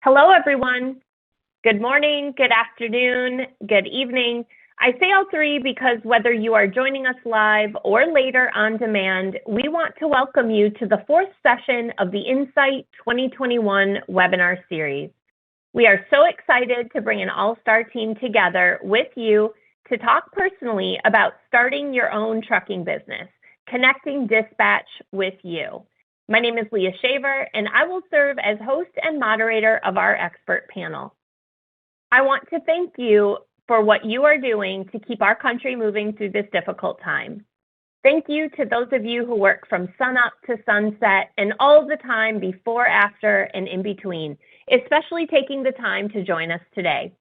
Hello, everyone. Good morning, good afternoon, good evening. I say all three because whether you are joining us live or later on demand, we want to welcome you to the fourth session of the Insight 2021 webinar series. We are so excited to bring an all-star team together with you to talk personally about starting your own trucking business, connecting dispatch with you. My name is Leah Shaver, and I will serve as host and moderator of our expert panel. I want to thank you for what you are doing to keep our country moving through this difficult time. Thank you to those of you who work from sunup to sunset and all the time before, after, and in between, especially taking the time to join us today.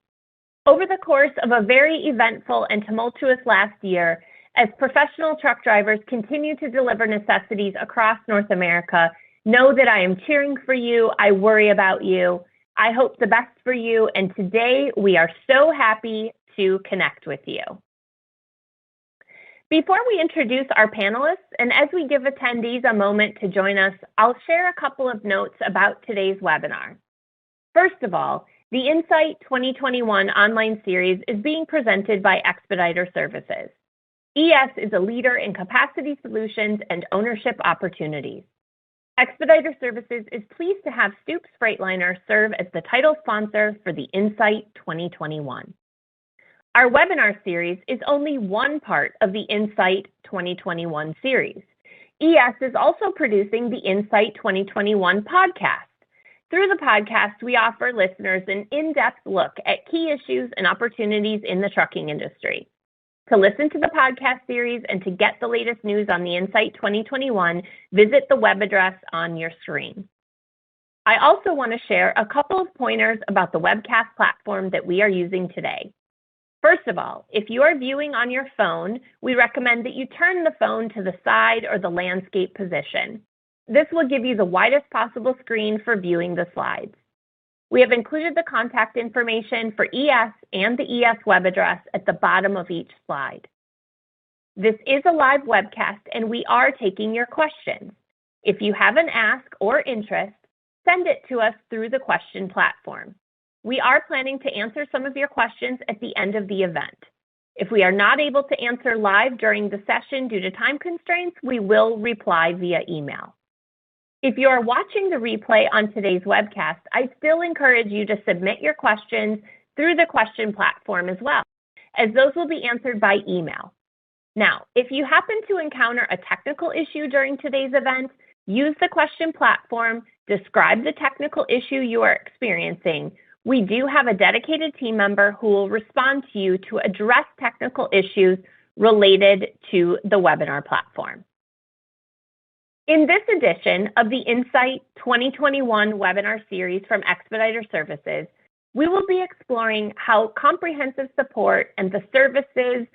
Over the course of a very eventful and tumultuous last year, as professional truck drivers continue to deliver necessities across North America, know that I am cheering for you. I worry about you. I hope the best for you. And today we are so happy to connect with you. Before we introduce our panelists, and as we give attendees a moment to join us, I'll share a couple of notes about today's webinar. First of all, the Insight 2021 online series is being presented by Expediter Services. ES is a leader in capacity solutions and ownership opportunities. Expediter Services is pleased to have Stoops Freightliner serve as the title sponsor for the Insight 2021. Our webinar series is only one part of the Insight 2021 series. ES is also producing the Insight 2021 podcast. Through the podcast, we offer listeners an in-depth look at key issues and opportunities in the trucking industry. To listen to the podcast series and to get the latest news on the Insight 2021, visit the web address on your screen. I also want to share a couple of pointers about the webcast platform that we are using today. First of all, if you are viewing on your phone, we recommend that you turn the phone to the side or the landscape position. This will give you the widest possible screen for viewing the slides. We have included the contact information for ES and the ES web address at the bottom of each slide. This is a live webcast and we are taking your questions. If you have an ask or interest, send it to us through the question platform. We are planning to answer some of your questions at the end of the event. If we are not able to answer live during the session due to time constraints, we will reply via email. If you are watching the replay on today's webcast, I still encourage you to submit your questions through the question platform as well, as those will be answered by email. Now, if you happen to encounter a technical issue during today's event, use the question platform, describe the technical issue you are experiencing. We do have a dedicated team member who will respond to you to address technical issues related to the webinar platform. In this edition of the Insight 2021 webinar series from Expediter Services, we will be exploring how comprehensive support and the services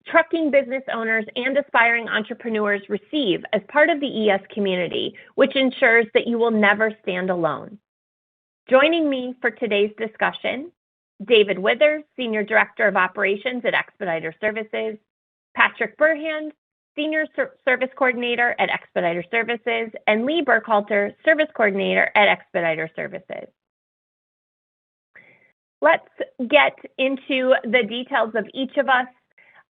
trucking business owners and aspiring entrepreneurs receive as part of the ES community, which ensures that you will never stand alone. Joining me for today's discussion, David Withers, Senior Director of Operations at Expediter Services, Patrick Bertrand, Senior Service Coordinator at Expediter Services, and Lee Burkhalter, Service Coordinator at Expediter Services. Let's get into the details of each of us.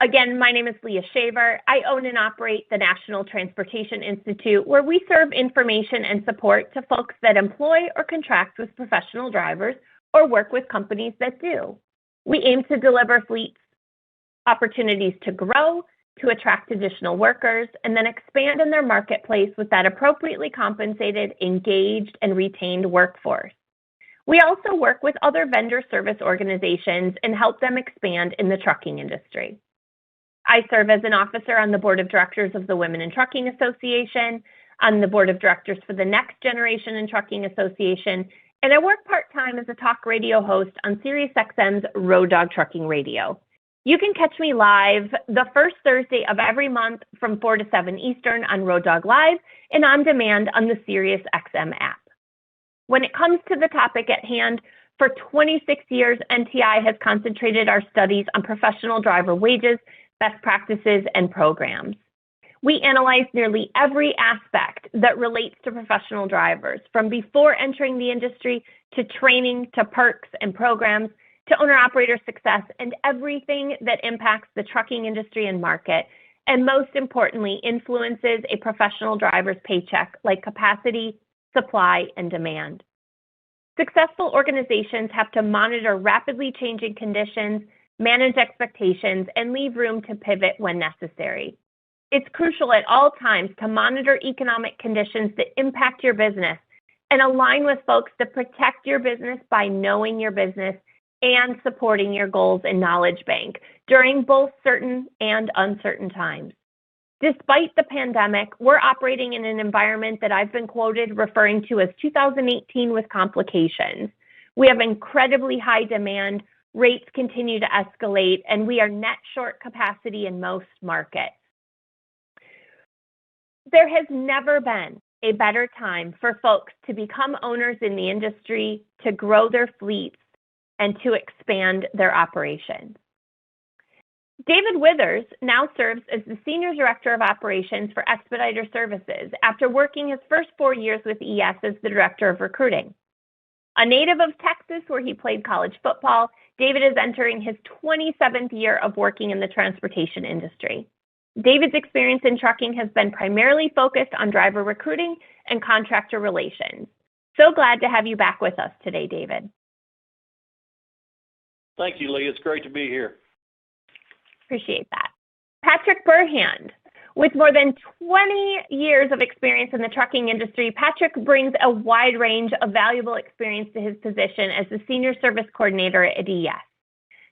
Again, my name is Leah Shaver. I own and operate the National Transportation Institute, where we serve information and support to folks that employ or contract with professional drivers or work with companies that do. We aim to deliver fleets opportunities to grow, to attract additional workers, and then expand in their marketplace with that appropriately compensated, engaged, and retained workforce. We also work with other vendor service organizations and help them expand in the trucking industry. I serve as an officer on the board of directors of the Women in Trucking Association, on the board of directors for the Next Generation in Trucking Association, and I work part-time as a talk radio host on SiriusXM's Road Dog Trucking Radio. You can catch me live the first Thursday of every month from 4 to 7 Eastern on Road Dog Live and on demand on the SiriusXM app. When it comes to the topic at hand, for 26 years, NTI has concentrated our studies on professional driver wages, best practices, and programs. We analyzed nearly every aspect that relates to professional drivers, from before entering the industry to training to perks and programs to owner-operator success and everything that impacts the trucking industry and market, and most importantly, influences a professional driver's paycheck like capacity, supply, and demand. Successful organizations have to monitor rapidly changing conditions, manage expectations, and leave room to pivot when necessary. It's crucial at all times to monitor economic conditions that impact your business and align with folks that protect your business by knowing your business and supporting your goals and knowledge bank during both certain and uncertain times. Despite the pandemic, we're operating in an environment that I've been quoted referring to as 2018 with complications. We have incredibly high demand, rates continue to escalate, and we are net short capacity in most markets. There has never been a better time for folks to become owners in the industry, to grow their fleets, and to expand their operations. David Withers now serves as the Senior Director of Operations for Expediter Services after working his first 4 years with ES as the Director of Recruiting. A native of Texas where he played college football, David is entering his 27th year of working in the transportation industry. David's experience in trucking has been primarily focused on driver recruiting and contractor relations. So glad to have you back with us today, David. Thank you, Leah. It's great to be here. Appreciate that. Patrick Bertrand. With more than 20 years of experience in the trucking industry, Patrick brings a wide range of valuable experience to his position as the Senior Service Coordinator at ES.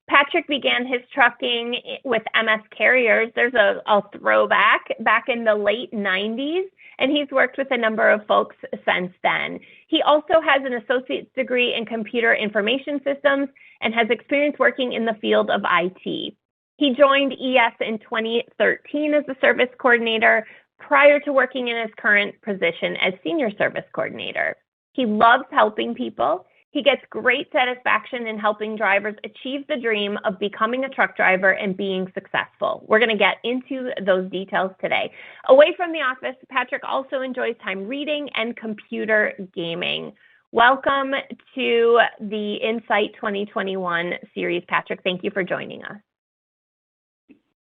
Patrick began his trucking with MS Carriers. There's a throwback back in the late 90s, and he's worked with a number of folks since then. He also has an associate's degree in computer information systems and has experience working in the field of IT. He joined ES in 2013 as the service coordinator prior to working in his current position as senior service coordinator. He loves helping people. He gets great satisfaction in helping drivers achieve the dream of becoming a truck driver and being successful. We're going to get into those details today. Away from the office, Patrick also enjoys time reading and computer gaming. Welcome to the Insight 2021 series, Patrick. Thank you for joining us.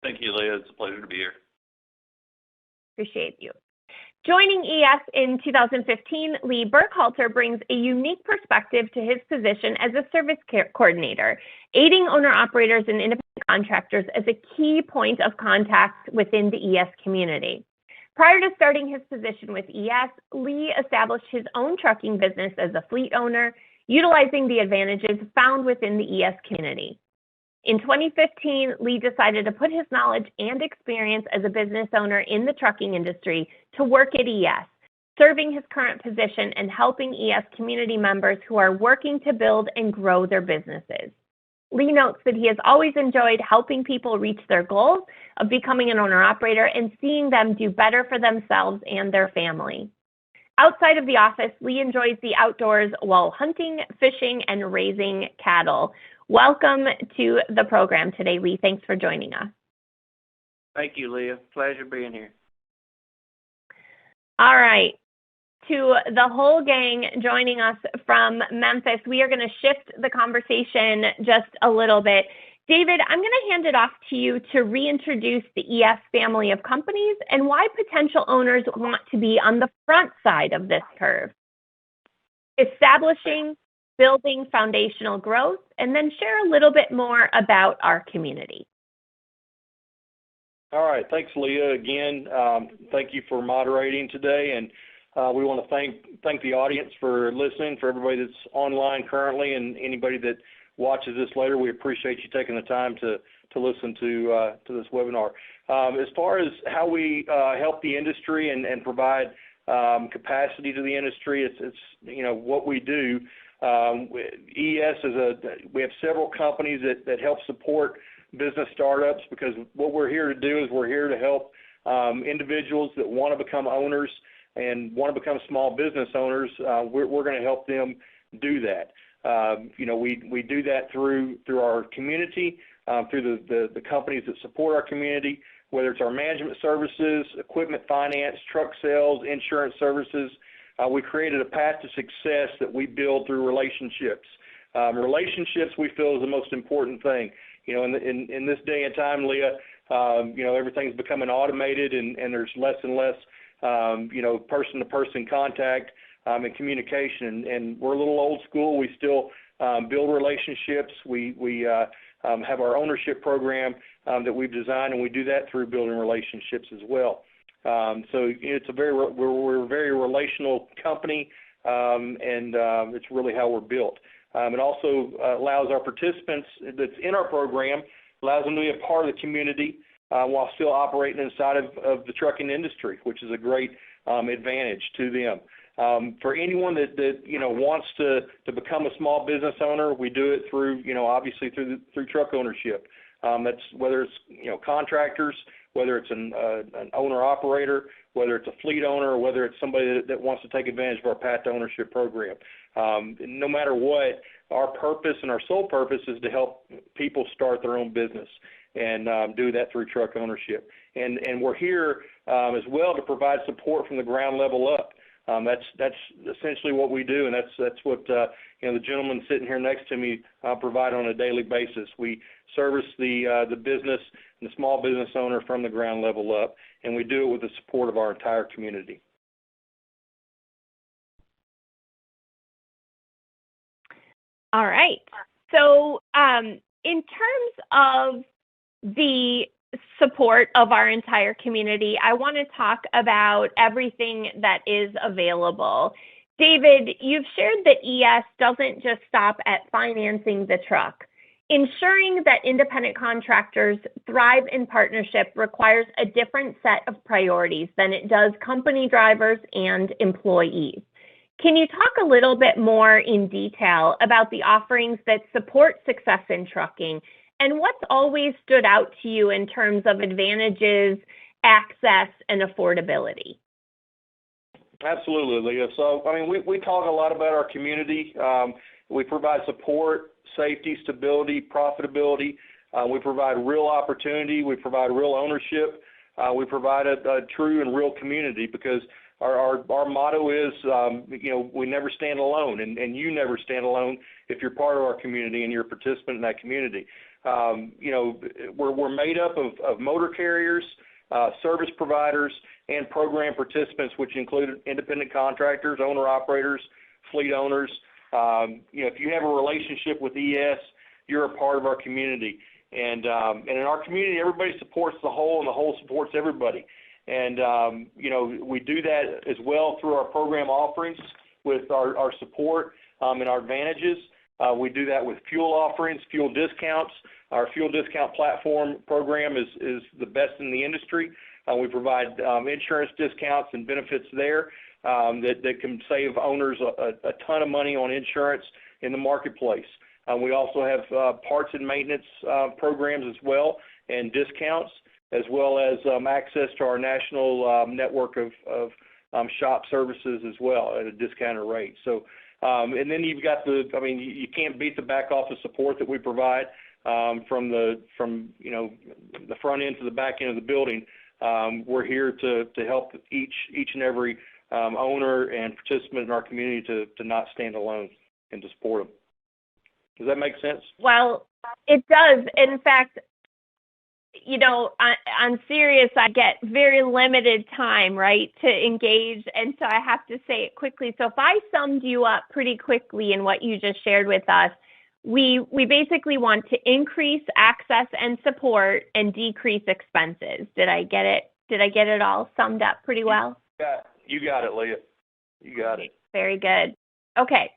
Thank you, Leah. It's a pleasure to be here. Appreciate you. Joining ES in 2015, Lee Burkhalter brings a unique perspective to his position as a service coordinator, aiding owner-operators and independent contractors as a key point of contact within the ES community. Prior to starting his position with ES, Lee established his own trucking business as a fleet owner, utilizing the advantages found within the ES community. In 2015, Lee decided to put his knowledge and experience as a business owner in the trucking industry to work at ES, serving his current position and helping ES community members who are working to build and grow their businesses. Lee notes that he has always enjoyed helping people reach their goals of becoming an owner-operator and seeing them do better for themselves and their family. Outside of the office, Lee enjoys the outdoors while hunting, fishing, and raising cattle. Welcome to the program today, Lee. Thanks for joining us. Thank you, Leah. Pleasure being here. All right. To the whole gang joining us from Memphis, we are going to shift the conversation just a little bit. David, I'm going to hand it off to you to reintroduce the ES family of companies and why potential owners want to be on the front side of this curve. Establishing, building foundational growth, and then share a little bit more about our community. All right. Thanks, Leah. Again, thank you for moderating today, and we want to thank the audience for listening, for everybody that's online currently, and anybody that watches this later. We appreciate you taking the time to listen to this webinar. As far as how we help the industry and provide capacity to the industry, it's what we do. ES we have several companies that help support business startups, because what we're here to do is we're here to help individuals that want to become owners and want to become small business owners. We're going to help them do that. We do that through our community, through the companies that support our community. whether it's our management services, equipment finance, truck sales, insurance services. We created a path to success that we build through relationships. Relationships we feel is the most important thing. In this day and time, Leah, everything's becoming automated and there's less and less, person-to-person contact and communication. And we're a little old school. We still build relationships. We have our ownership program that we've designed, and we do that through building relationships as well. So we're a very relational company, and it's really how we're built. It also allows our participants that's in our program, allows them to be a part of the community while still operating inside of the trucking industry, which is a great advantage to them. For anyone that wants to become a small business owner, we do it through obviously through truck ownership. That's whether it's contractors, whether it's an owner operator, whether it's a fleet owner, or whether it's somebody that wants to take advantage of our path to ownership program. No matter what, our purpose and our sole purpose is to help people start their own business and do that through truck ownership. And we're here as well to provide support from the ground level up. That's essentially what we do, and that's what the gentleman sitting here next to me provide on a daily basis. We service the business and the small business owner from the ground level up, and we do it with the support of our entire community. All right. So in terms of the support of our entire community, I want to talk about everything that is available. David, you've shared that ES doesn't just stop at financing the truck. Ensuring that independent contractors thrive in partnership requires a different set of priorities than it does company drivers and employees. Can you talk a little bit more in detail about the offerings that support success in trucking and what's always stood out to you in terms of advantages, access, and affordability? Absolutely, Leah. So, we talk a lot about our community. We provide support, safety, stability, profitability. We provide real opportunity. We provide real ownership. We provide a true and real community because our motto is, we never stand alone, and you never stand alone if you're part of our community and you're a participant in that community. We're made up of motor carriers, service providers, and program participants, which include independent contractors, owner-operators, fleet owners. If you have a relationship with ES, you're a part of our community. And in our community, everybody supports the whole, and the whole supports everybody. And, we do that as well through our program offerings with our support and our advantages. We do that with fuel offerings, fuel discounts. Our fuel discount platform program is the best in the industry. We provide insurance discounts and benefits there that can save owners a ton of money on insurance in the marketplace. We also have parts and maintenance programs as well and discounts, as well as access to our national network of shop services as well at a discounted rate. So, and then you've got you can't beat the back office support that we provide from the front end to the back end of the building. We're here to help each and every owner and participant in our community to not stand alone and to support them. Does that make sense? Well, it does. In fact, on Sirius, I get very limited time, right, to engage, and so I have to say it quickly. So if I summed you up pretty quickly in what you just shared with us, we basically want to increase access and support and decrease expenses. Did I get it? Did I get it all summed up pretty well? You got it, Leah. You got it. Very good. Okay.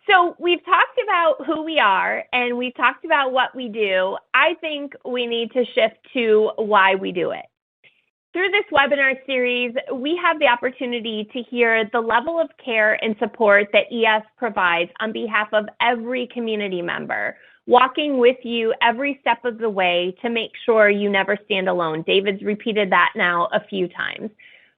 So we've talked about who we are and we've talked about what we do. I think we need to shift to why we do it. Through this webinar series, we have the opportunity to hear the level of care and support that ES provides on behalf of every community member, walking with you every step of the way to make sure you never stand alone. David's repeated that now a few times.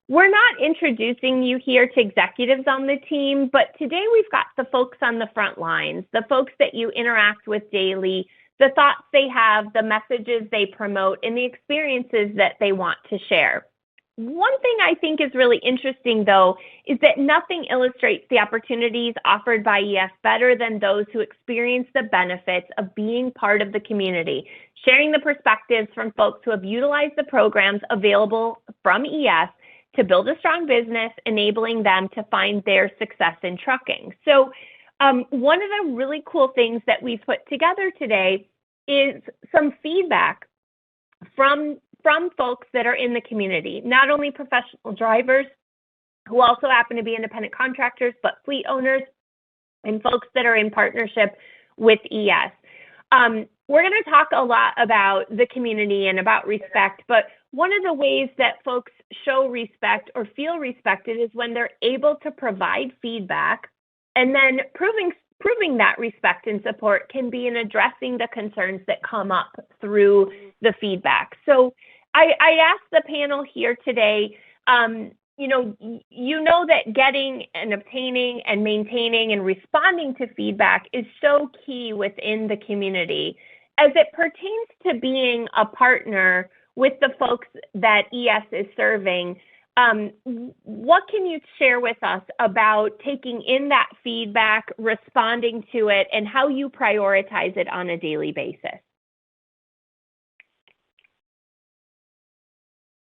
We're not introducing you here to executives on the team, but today we've got the folks on the front lines, the folks that you interact with daily, the thoughts they have, the messages they promote, and the experiences that they want to share. One thing I think is really interesting, though, is that nothing illustrates the opportunities offered by ES better than those who experience the benefits of being part of the community, sharing the perspectives from folks who have utilized the programs available from ES to build a strong business, enabling them to find their success in trucking. So one of the really cool things that we've put together today is some feedback from folks that are in the community, not only professional drivers who also happen to be independent contractors, but fleet owners and folks that are in partnership with ES. We're going to talk a lot about the community and about respect, but one of the ways that folks show respect or feel respected is when they're able to provide feedback, and then proving that respect and support can be in addressing the concerns that come up through the feedback. So I asked the panel here today, you know that getting and obtaining and maintaining and responding to feedback is so key within the community. As it pertains to being a partner with the folks that ES is serving, what can you share with us about taking in that feedback, responding to it, and how you prioritize it on a daily basis?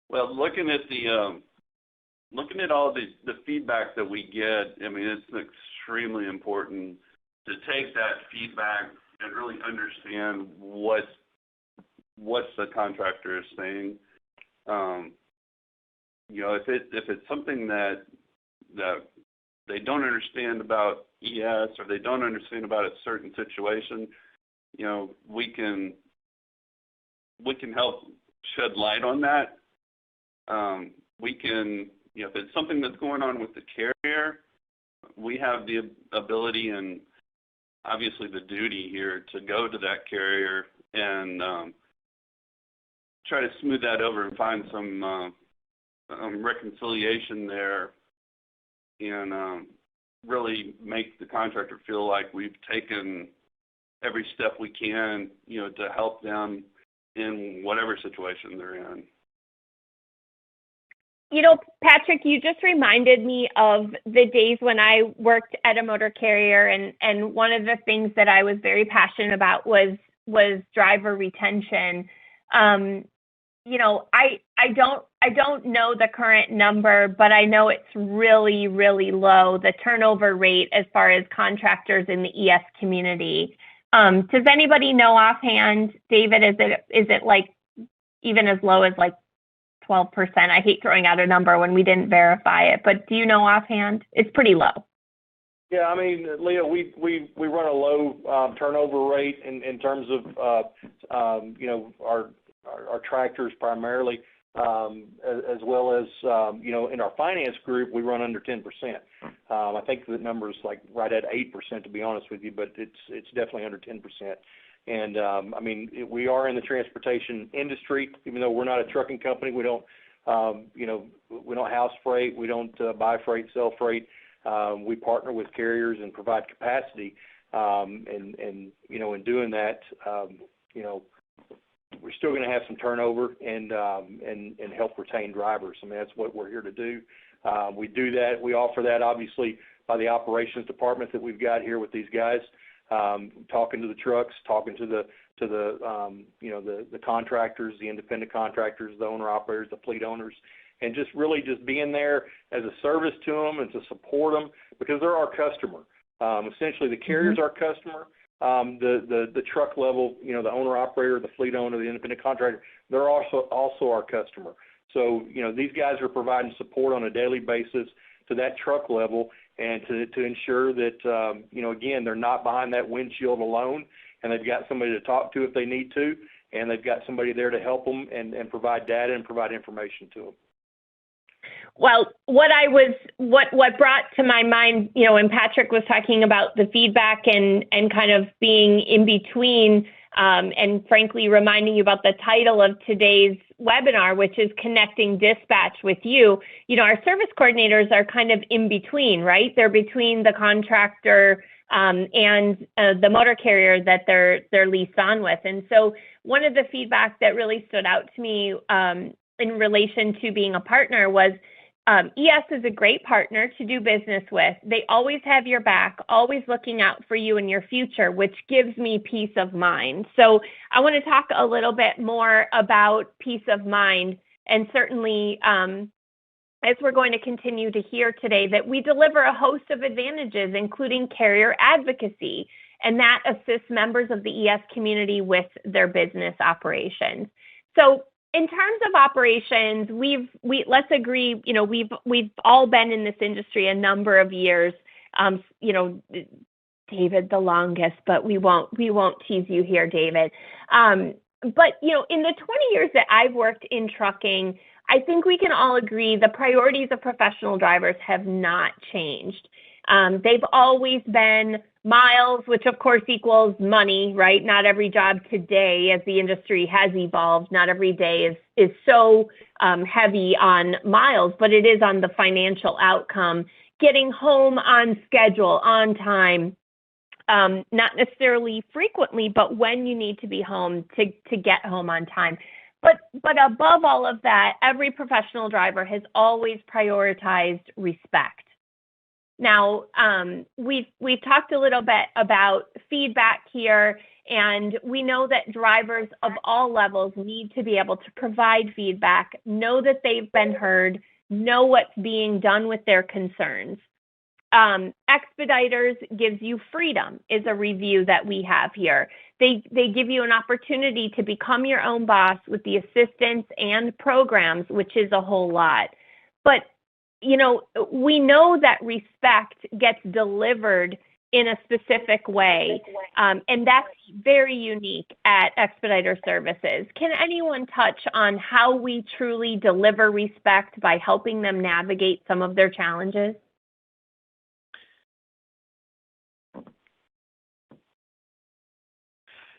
Well, looking at all the feedback that we get, I mean, it's extremely important to take that feedback and really understand what the contractor is saying. If it's something that they don't understand about ES or they don't understand about a certain situation, we can help shed light on that. We can, if it's something that's going on with the carrier, we have the ability and obviously the duty here to go to that carrier and try to smooth that over and find some reconciliation there and really make the contractor feel like we've taken every step we can, to help them in whatever situation they're in. Patrick, you just reminded me of the days when I worked at a motor carrier, and one of the things that I was very passionate about was driver retention. I don't know the current number, but I know it's really, really low, the turnover rate as far as contractors in the ES community. Does anybody know offhand, David, is it like even as low as like 12%? I hate throwing out a number when we didn't verify it, but do you know offhand? It's pretty low. Yeah, I mean, Leah, we run a low turnover rate in terms of our tractors primarily, as well as in our finance group we run under 10%. I think the number is like right at 8%, to be honest with you, but it's definitely under 10%. And we are in the transportation industry, even though we're not a trucking company. We don't we don't house freight, we don't buy freight, sell freight. We partner with carriers and provide capacity, and in doing that, we're still going to have some turnover and help retain drivers. I mean, that's what we're here to do. We do that. We offer that obviously by the operations department that we've got here with these guys, talking to the trucks, talking to the contractors, the independent contractors, the owner operators, the fleet owners, and just really just being there as a service to them and to support them because they're our customer. Essentially, the carrier's our customer. The truck level, the owner operator, the fleet owner, the independent contractor, they're also our customer. So, these guys are providing support on a daily basis to that truck level and to ensure that, again, they're not behind that windshield alone, and they've got somebody to talk to if they need to, and they've got somebody there to help them and provide data and provide information to them. Well, what brought to my mind, when Patrick was talking about the feedback and kind of being in between, and frankly reminding you about the title of today's webinar, which is Connecting Dispatch with You. Our service coordinators are kind of in between, right? They're between the contractor and the motor carrier that they're leased on with. And so one of the feedback that really stood out to me in relation to being a partner was ES is a great partner to do business with. They always have your back, always looking out for you and your future, which gives me peace of mind. So I want to talk a little bit more about peace of mind, and certainly as we're going to continue to hear today, that we deliver a host of advantages, including carrier advocacy, and that assists members of the ES community with their business operations. So in terms of operations, let's agree, we've all been in this industry a number of years. David the longest, but we won't tease you here, David. But in the 20 years that I've worked in trucking, I think we can all agree the priorities of professional drivers have not changed. They've always been miles, which of course equals money, right? Not every job today, as the industry has evolved, not every day is so heavy on miles, but it is on the financial outcome, getting home on schedule, on time, not necessarily frequently, but when you need to be home to get home on time. But above all of that, every professional driver has always prioritized respect. Now, we've talked a little bit about feedback here, and we know that drivers of all levels need to be able to provide feedback, know that they've been heard, know what's being done with their concerns. Expediters gives you freedom is a review that we have here. They give you an opportunity to become your own boss with the assistance and programs, which is a whole lot. But we know that respect gets delivered in a specific way, and that's very unique at Expediter Services. Can anyone touch on how we truly deliver respect by helping them navigate some of their challenges?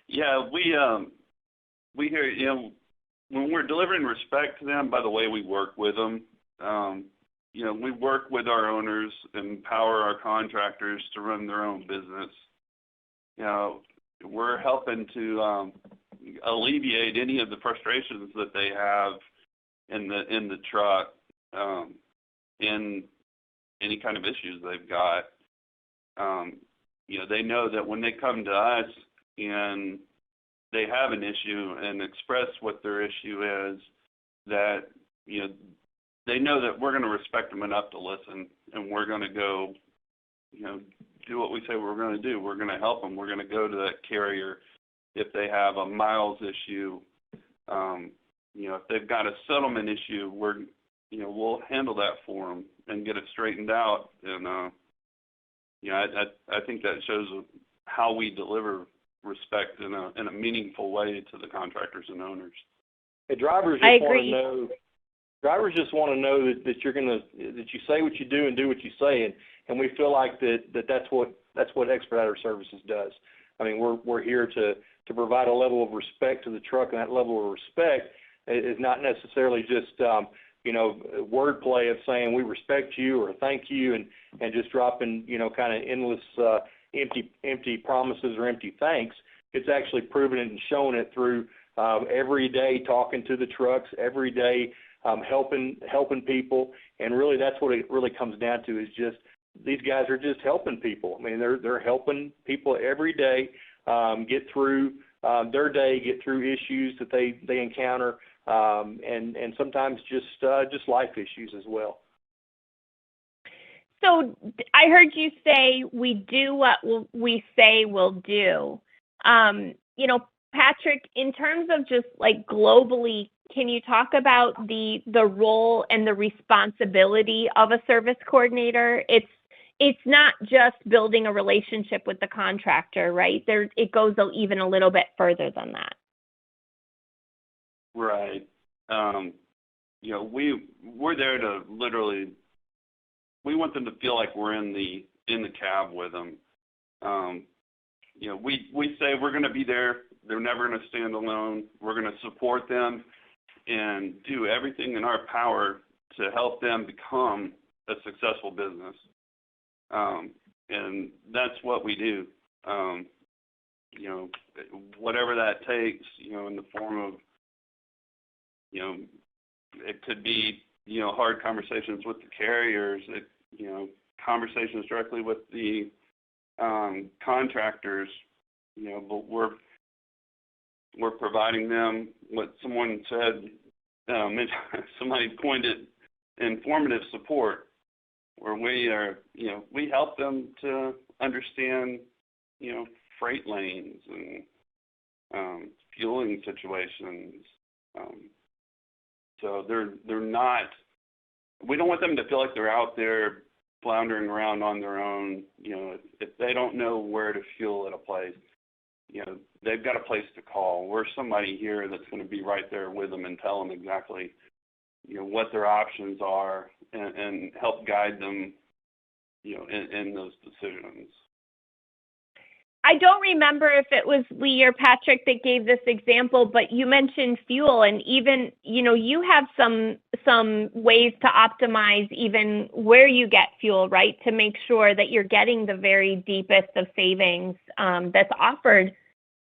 Yeah, we hear, when we're delivering respect to them by the way we work with them, we work with our owners, empower our contractors to run their own business. We're helping to alleviate any of the frustrations that they have in the truck, in any kind of issues they've got. They know that when they come to us and they have an issue and express what their issue is, that they know that we're going to respect them enough to listen, and we're going to go, do what we say we're going to do. We're going to help them. We're going to go to that carrier if they have a miles issue. If they've got a settlement issue, we'll handle that for them and get it straightened out. And I think that shows how we deliver respect in a meaningful way to the contractors and owners. Hey, drivers just want to know. Drivers just want to know that that you say what you do and do what you say, and we feel like that's what Expediter Services does. I mean, we're here to provide a level of respect to the truck, and that level of respect is not necessarily just wordplay of saying we respect you or thank you, and just dropping kind of endless empty promises or empty thanks. It's actually proven it and shown it through every day talking to the trucks, every day helping people, and really that's what it really comes down to, is just these guys are just helping people. I mean, they're helping people every day get through their day, get through issues that they encounter, and sometimes just life issues as well. So I heard you say we do what we say we'll do. Patrick, in terms of just like globally, can you talk about the role and the responsibility of a service coordinator? It's not just building a relationship with the contractor, right? It goes even a little bit further than that. Right. We're there to literally. We want them to feel like we're in the cab with them. We say we're going to be there. They're never going to stand alone. We're going to support them and do everything in our power to help them become a successful business. and that's what we do. Whatever that takes, in the form of, it could be, hard conversations with the carriers, conversations directly with the contractors, but we're providing them what someone said, somebody coined it, informative support, where we are, we help them to understand, freight lanes and fueling situations. So they're not. We don't want them to feel like they're out there floundering around on their own. If they don't know where to fuel at a place, they've got a place to call. We're somebody here that's going to be right there with them and tell them exactly, what their options are and help guide them, in those decisions. I don't remember if it was Lee or Patrick that gave this example, but you mentioned fuel, and even, you have some ways to optimize even where you get fuel, right, to make sure that you're getting the very deepest of savings that's offered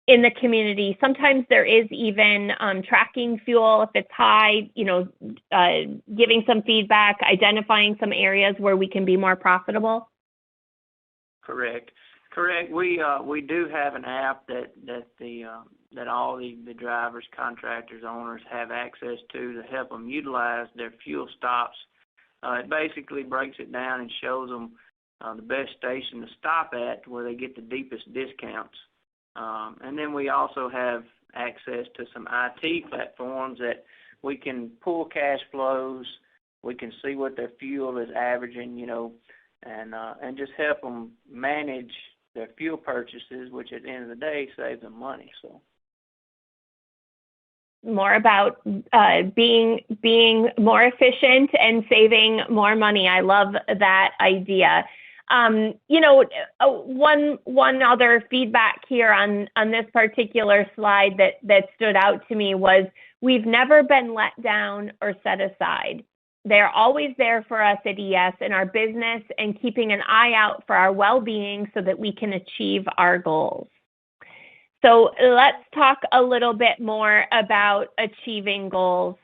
in the community. Sometimes there is even tracking fuel if it's high, giving some feedback, identifying some areas where we can be more profitable. Correct. We do have an app that all the drivers, contractors, owners have access to help them utilize their fuel stops. It basically breaks it down and shows them the best station to stop at where they get the deepest discounts. And then we also have access to some IT platforms that we can pull cash flows. We can see what their fuel is averaging, and just help them manage their fuel purchases, which at the end of the day saves them money. So more about being more efficient and saving more money. I love that idea. One other feedback here on this particular slide that stood out to me was we've never been let down or set aside. They're always there for us at ES in our business and keeping an eye out for our well-being so that we can achieve our goals. So let's talk a little bit more about achieving goals.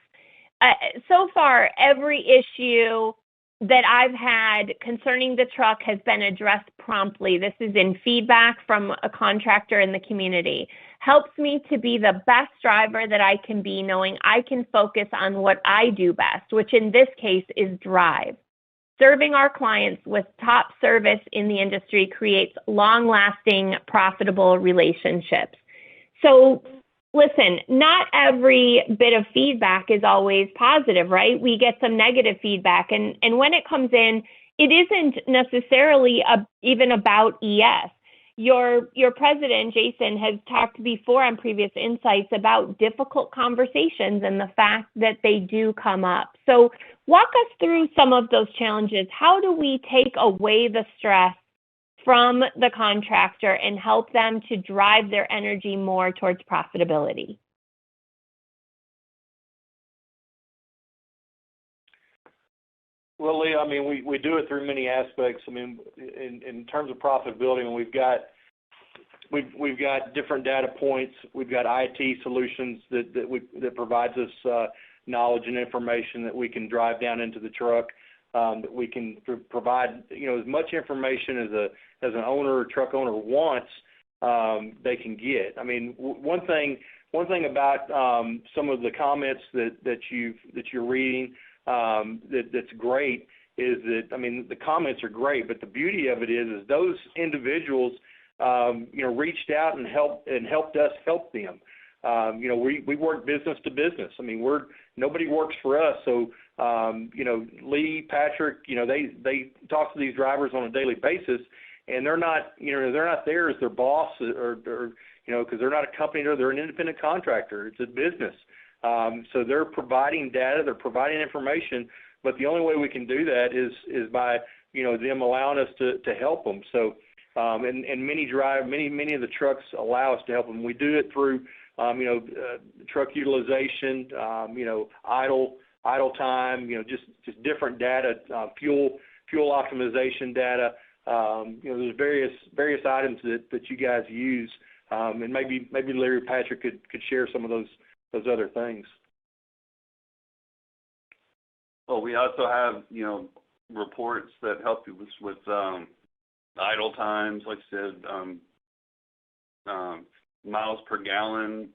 So far, every issue that I've had concerning the truck has been addressed promptly. This is in feedback from a contractor in the community. Helps me to be the best driver that I can be, knowing I can focus on what I do best, which in this case is drive. Serving our clients with top service in the industry creates long-lasting, profitable relationships. So listen, not every bit of feedback is always positive, right? We get some negative feedback, and when it comes in, it isn't necessarily even about ES. Your president, Jason, has talked before on previous insights about difficult conversations and the fact that they do come up. So walk us through some of those challenges. How do we take away the stress from the contractor and help them to drive their energy more towards profitability? Well, Leah, I mean, we do it through many aspects. I mean, in terms of profitability, and we've got different data points. We've got IT solutions that provides us knowledge and information that we can drive down into the truck. That we can provide, as much information as an owner or truck owner wants, they can get. I mean, one thing about some of the comments that you're reading. That's great is that, I mean, the comments are great, but the beauty of it is those individuals, reached out and helped us help them. We work business to business. I mean, nobody works for us. So, Lee, Patrick, they talk to these drivers on a daily basis, and they're not there as their boss or because they're not a company, they're an independent contractor. It's a business. So they're providing data, they're providing information, but the only way we can do that is by, them allowing us to help them. So, and many of the trucks allow us to help them. We do it through, truck utilization, idle time, just different data, fuel optimization data, There's various items that you guys use, and maybe Larry Patrick could share some of those other things. Well, we also have reports that help you with idle times, like I said, miles per gallon.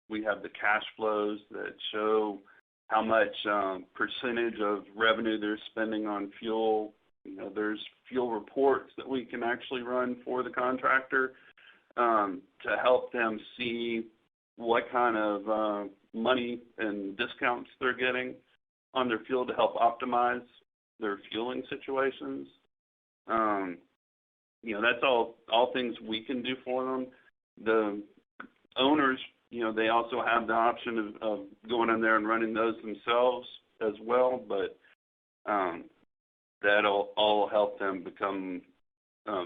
We have the cash flows that show how much percentage of revenue they're spending on fuel. There's fuel reports that we can actually run for the contractor to help them see what kind of money and discounts they're getting on their fuel to help optimize their fueling situations. That's all things we can do for them. The owners, they also have the option of going in there and running those themselves as well, but that'll all help them become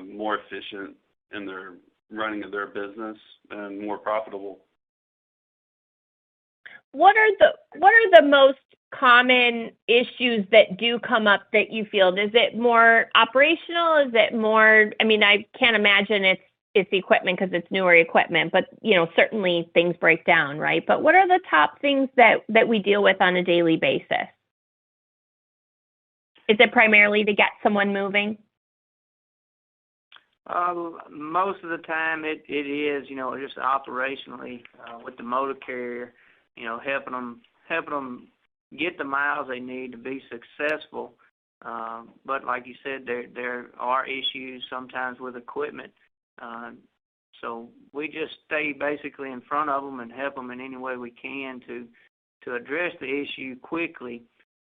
more efficient in their running of their business and more profitable. What are the most common issues that do come up that you field? Is it more operational? Is it more, I can't imagine it's equipment because it's newer equipment, but certainly things break down, right? But what are the top things that we deal with on a daily basis? Is it primarily to get someone moving? Most of the time it is, just operationally with the motor carrier, helping them get the miles they need to be successful. But like you said, there are issues sometimes with equipment. So we just stay basically in front of them and help them in any way we can to address the issue quickly,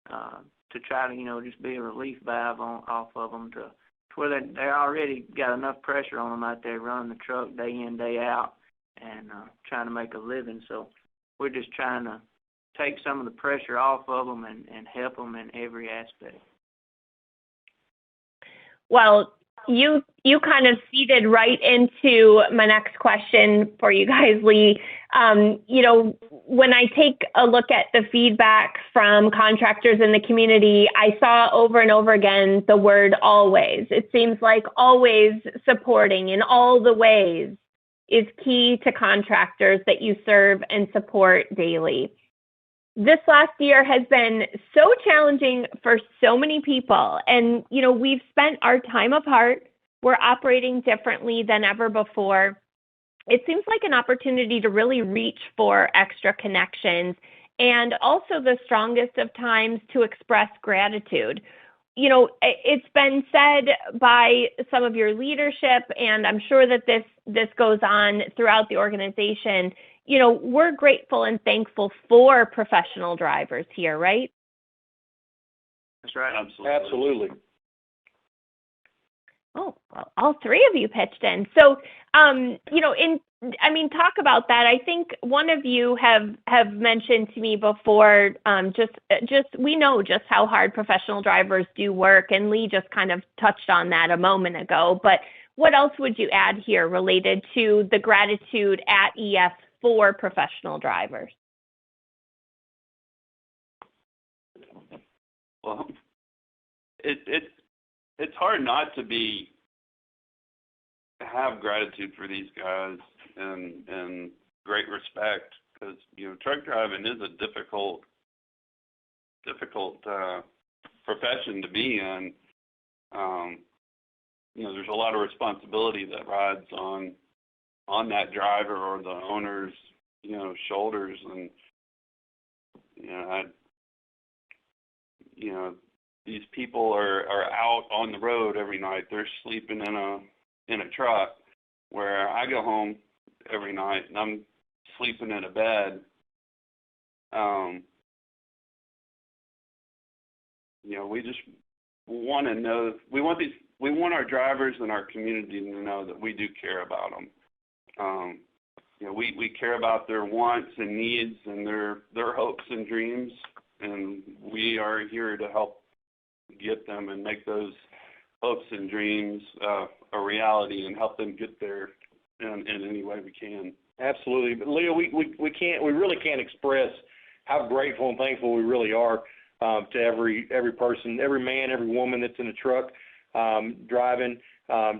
to try to, just be a relief valve off of them to where they already got enough pressure on them out there running the truck day in, day out and trying to make a living. So we're just trying to take some of the pressure off of them and help them in every aspect. Well, you kind of seeded right into my next question for you guys, Lee. When I take a look at the feedback from contractors in the community, I saw over and over again the word always. It seems like always supporting in all the ways is key to contractors that you serve and support daily. This last year has been so challenging for so many people, and we've spent our time apart. We're operating differently than ever before. It seems like an opportunity to really reach for extra connections, and also the strongest of times to express gratitude. It's been said by some of your leadership, and I'm sure that this goes on throughout the organization. We're grateful and thankful for professional drivers here, right? That's right. Absolutely. Oh, well, all three of you pitched in. So, talk about that. I think one of you have mentioned to me before, just we know just how hard professional drivers do work, and Lee just kind of touched on that a moment ago. But what else would you add here related to the gratitude at EF for professional drivers? Well, it's hard not to have gratitude for these guys and great respect, because truck driving is a difficult profession to be in. There's a lot of responsibility that rides on that driver or the owner's shoulders, and these people are out on the road every night. They're sleeping in a truck, where I go home every night and I'm sleeping in a bed. We just want to know. We want our drivers and our community to know that we do care about them. We care about their wants and needs and their hopes and dreams, and we are here to help get them and make those hopes and dreams a reality and help them get there in any way we can. Absolutely. But Leah, we really can't express how grateful and thankful we really are to every person, every man, every woman that's in a truck driving,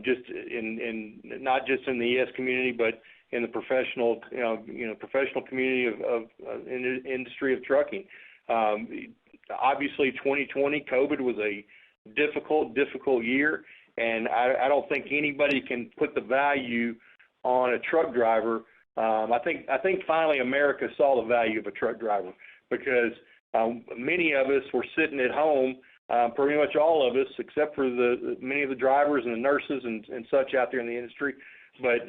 just in not just in the ES community, but in the professional, professional community of industry of trucking. Obviously, 2020 COVID was a difficult year, and I don't think anybody can put the value on a truck driver. I think finally America saw the value of a truck driver, because many of us were sitting at home, pretty much all of us, except for many of the drivers and the nurses and such out there in the industry. But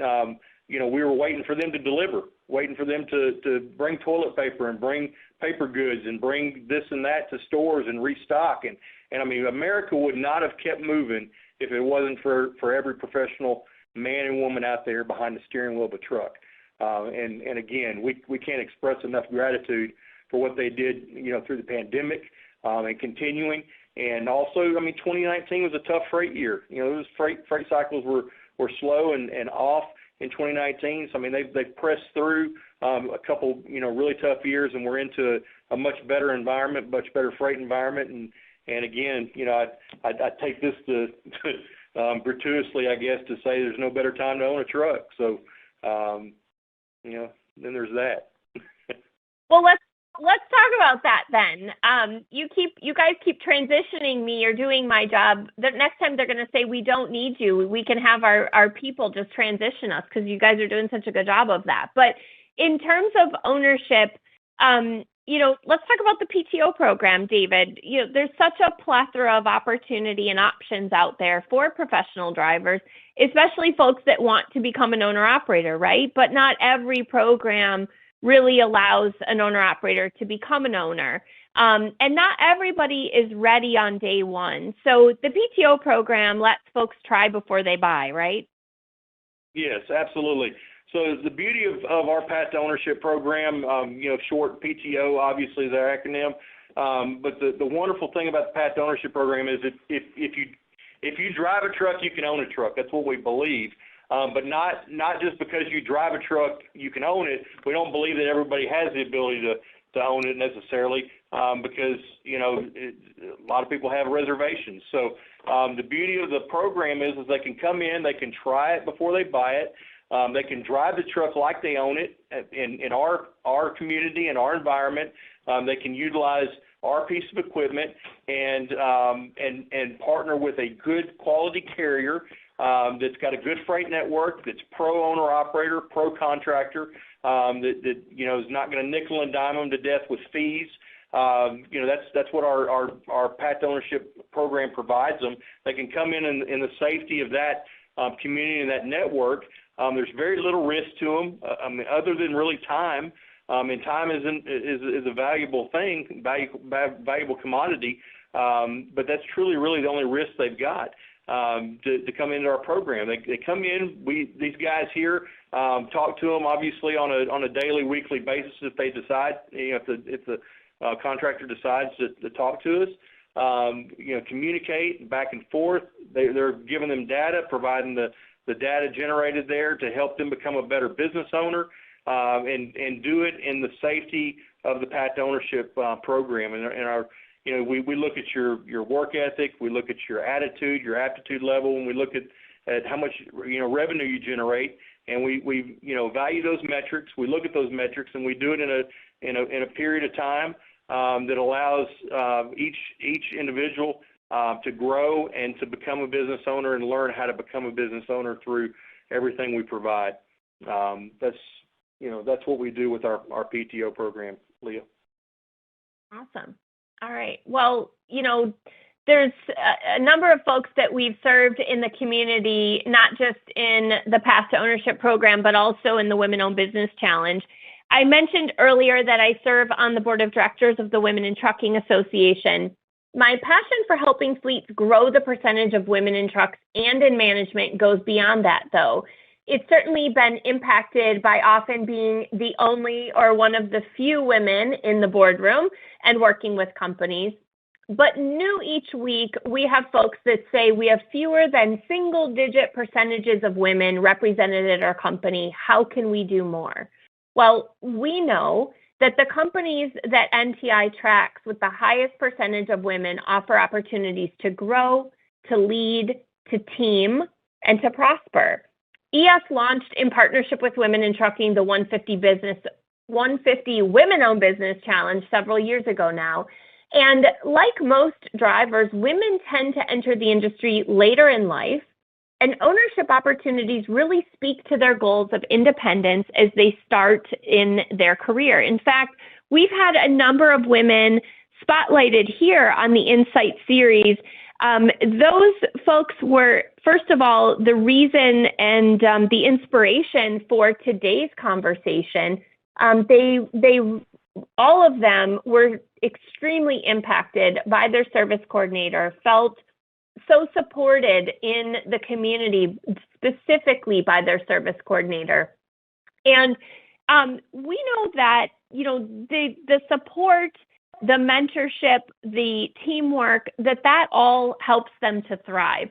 we were waiting for them to deliver, waiting for them to bring toilet paper and bring paper goods and bring this and that to stores and restock. And I mean, America would not have kept moving if it wasn't for every professional man and woman out there behind the steering wheel of a truck. And again, we can't express enough gratitude for what they did, through the pandemic, and continuing. And also, I mean, 2019 was a tough freight year. Those freight cycles were slow and off in 2019. So I mean, they've pressed through a couple, really tough years, and we're into a much better environment, much better freight environment. And again, I take this to gratuitously, I guess, to say there's no better time to own a truck. So, then there's that. Well, let's talk about that then. You guys keep transitioning me or doing my job. The next time they're going to say we don't need you. We can have our people just transition us, because you guys are doing such a good job of that. But in terms of ownership, let's talk about the PTO program, David. There's such a plethora of opportunity and options out there for professional drivers, especially folks that want to become an owner-operator, right? But not every program really allows an owner-operator to become an owner. And not everybody is ready on day one. So the PTO program lets folks try before they buy, right? Yes, absolutely. So the beauty of our Path to Ownership program, short PTO, obviously is our acronym. But the wonderful thing about the Path to Ownership program is that if you drive a truck, you can own a truck. That's what we believe. But not just because you drive a truck, you can own it. We don't believe that everybody has the ability to own it necessarily, because, a lot of people have reservations. So the beauty of the program is they can come in, they can try it before they buy it. They can drive the truck like they own it in our community and our environment. They can utilize our piece of equipment and partner with a good quality carrier that's got a good freight network, that's pro owner operator, pro contractor, that is not going to nickel and dime them to death with fees. That's what our Path to Ownership program provides them. They can come in the safety of that community and that network. There's very little risk to them, other than really time. And time is a valuable thing, valuable commodity. But that's truly really the only risk they've got to come into our program. They come in. These guys here talk to them obviously on a daily, weekly basis if they decide. If the contractor decides to talk to us. Communicate back and forth. They're giving them data, providing the data generated there to help them become a better business owner, and do it in the safety of the Path to Ownership program. And we look at your work ethic, we look at your attitude, your aptitude level, and we look at how much revenue you generate, and we value those metrics. We look at those metrics, and we do it in a period of time that allows each individual to grow and to become a business owner and learn how to become a business owner through everything we provide. That's what we do with our PTO program, Leah. Awesome. All right. Well, there's a number of folks that we've served in the community, not just in the Path to Ownership program, but also in the Women-Owned Business Challenge. I mentioned earlier that I serve on the board of directors of the Women in Trucking Association. My passion for helping fleets grow the percentage of women in trucks and in management goes beyond that, though. It's certainly been impacted by often being the only or one of the few women in the boardroom and working with companies. But new each week, we have folks that say we have fewer than single-digit percentages of women represented at our company. How can we do more? Well, we know that the companies that NTI tracks with the highest percentage of women offer opportunities to grow, to lead, to team, and to prosper. ES launched in partnership with Women in Trucking the 150 Women-Owned Business Challenge several years ago now. And like most drivers, women tend to enter the industry later in life, and ownership opportunities really speak to their goals of independence as they start in their career. In fact, we've had a number of women spotlighted here on the Insight series. Those folks were, first of all, the reason and the inspiration for today's conversation. All of them were extremely impacted by their service coordinator, felt so supported in the community, specifically by their service coordinator. And we know that, the support, the mentorship, the teamwork, that all helps them to thrive.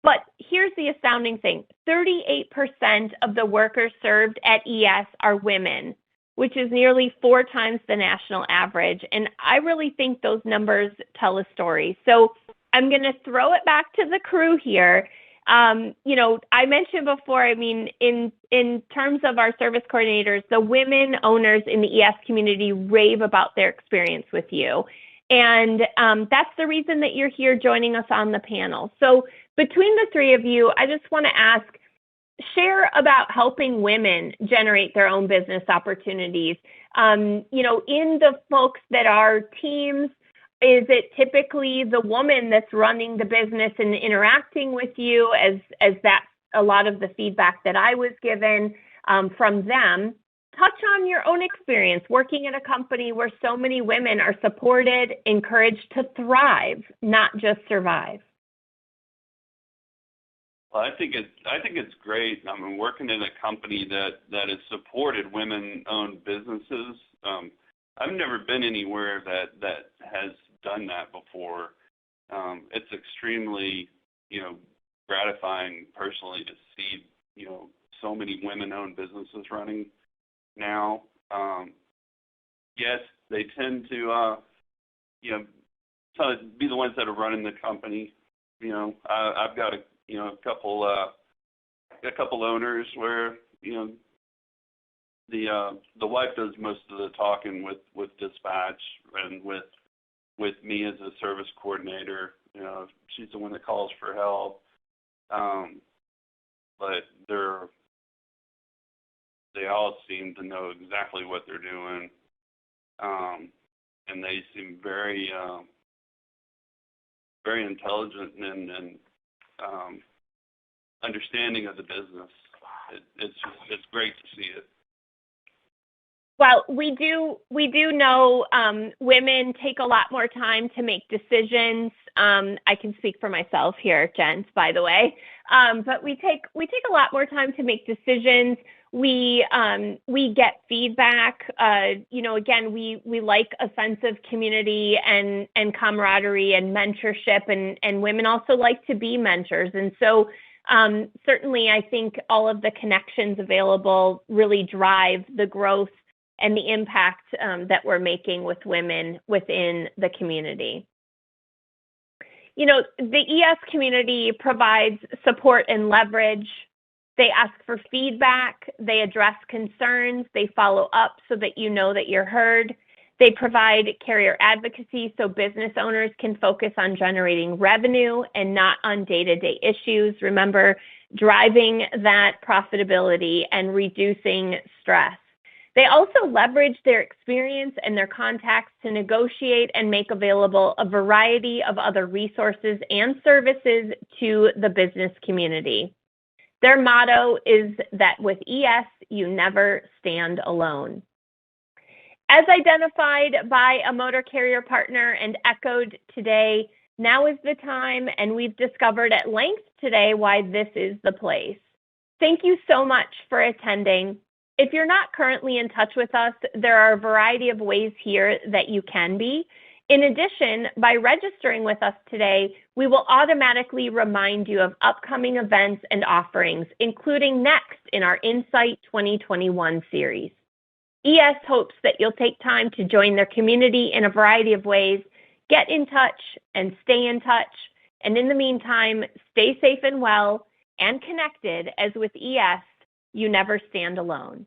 But here's the astounding thing. 38% of the workers served at ES are women, which is nearly 4 times the national average. And I really think those numbers tell a story. So I'm going to throw it back to the crew here. I mentioned before, in terms of our service coordinators, the women owners in the ES community rave about their experience with you. And that's the reason that you're here joining us on the panel. So between the three of you, I just want to ask, share about helping women generate their own business opportunities. In the folks that are teams, is it typically the woman that's running the business and interacting with you, as that's a lot of the feedback that I was given from them? Touch on your own experience working at a company where so many women are supported, encouraged to thrive, not just survive. Well, I think it's great. Working in a company that has supported women-owned businesses. I've never been anywhere that has done that before. It's extremely, gratifying personally to see, so many women-owned businesses running now. Yes, they tend to, be the ones that are running the company. I've got a couple owners where the wife does most of the talking with dispatch and with me as a service coordinator. She's the one that calls for help. But they all seem to know exactly what they're doing, and they seem very very intelligent and understanding of the business. It's great to see it. Well, we do know women take a lot more time to make decisions. I can speak for myself here, gents, by the way. But we take a lot more time to make decisions. We get feedback. Again, we like a sense of community and camaraderie and mentorship, and women also like to be mentors. And so certainly I think all of the connections available really drive the growth and the impact that we're making with women within the community. The ES community provides support and leverage. They ask for feedback. They address concerns. They follow up so that you know that you're heard. They provide carrier advocacy so business owners can focus on generating revenue and not on day-to-day issues. Remember, driving that profitability and reducing stress. They also leverage their experience and their contacts to negotiate and make available a variety of other resources and services to the business community. Their motto is that with ES, you never stand alone. As identified by a motor carrier partner and echoed today, now is the time, and we've discovered at length today why this is the place. Thank you so much for attending. If you're not currently in touch with us, there are a variety of ways here that you can be. In addition, by registering with us today, we will automatically remind you of upcoming events and offerings, including next in our Insight 2021 series. ES hopes that you'll take time to join their community in a variety of ways, get in touch and stay in touch. And in the meantime, stay safe and well and connected, as with ES, you never stand alone.